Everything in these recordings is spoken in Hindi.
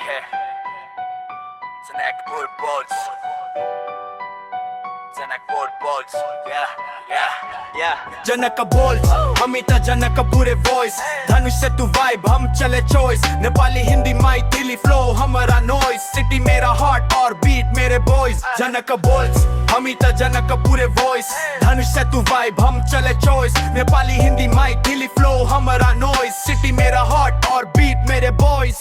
Yeah. Janakpur Bulls. Janakpur Bulls. Yeah. जनक बोल अमिता जनक पूरे वॉइस धनुष से तू वाइब हम चले चॉइस नेपाली हिंदी मैथिली फ्लो हमारा नॉइस सिटी मेरा हार्ट और बीट मेरे बॉयज जनक बोल्स अमिता जनक पूरे वॉइस धनुष से तू वाइब हम चले चॉइस नेपाली हिंदी मैथिली फ्लो हमारा नॉइस सिटी मेरा हार्ट और बीट मेरे बॉयज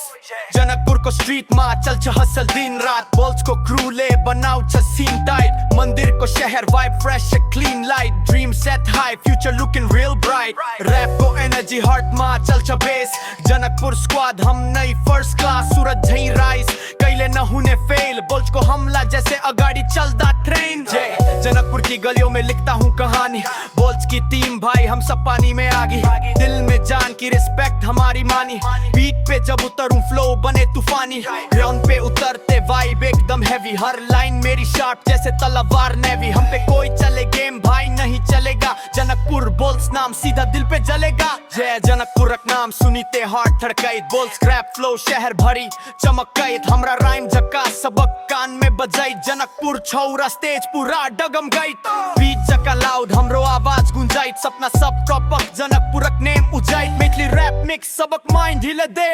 जनकपुर को स्ट्रीट मा चल छ हसल दिन रात बोल्स को क्रू ले बनाऊ छ सीन टाइट मंदिर को शहर vibe fresh clean light dream set high future looking real bright rap को एनर्जी हार्ट मा चल छ बेस जनकपुर स्क्वाड हम नई फर्स्ट क्लास सूरज झई राइस कैले न हुने फेल बोल्स को हमला जैसे अगाड़ी चलता ट्रेन जय जनकपुर की गलियों में लिखता हूँ कहानी बोल्स की टीम भाई हम सब पानी में आगे दिल में जान की रिस्पेक्ट हमारी मानी बीट पे जब उतरूं फ्लो बने तूफानी ग्राउंड पे उतरते वाइब एकदम हैवी हर लाइन मेरी शार्प जैसे तलवार नेवी हम पे कोई चले गेम भाई नहीं चलेगा जनकपुर बोल्स नाम सीधा दिल पे जलेगा जय जनकपुर नाम सुनीते हार्ट धड़काइत बोल्स क्रैप फ्लो शहर भरी चमकाइत हमरा राइम जका सबक कान में बजाई जनकपुर छौरा स्टेज पूरा डगम गईत बीट जका लाउड हमरो आवाज गुंजाइत सपना सब टॉपक जनकपुरक नेम उजाइत मैथिली रैप मिक्स सबक माइंड हिले दे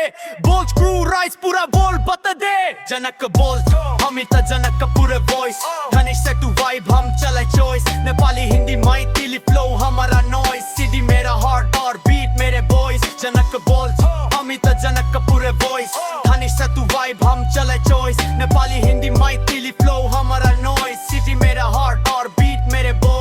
बोल्स क्रू राइस पूरा बोल बता दे जनक बोल्स अमिता जनक पूरे वॉइस धनिश से तू वाइब हम चले चॉइस नेपाली हिंदी मैथिली फ्लो हमारा नॉइस सीधी मेरा हार्ट और बीट मेरे बॉयज जनक बोल्स अमिता जनक पूरे वॉइस धनिश से तू वाइब हम चले चॉइस नेपाली हिंदी मैथिली फ्लो हमारा नॉइस सिटी मेरा हार्ट और बीट मेरे बॉयज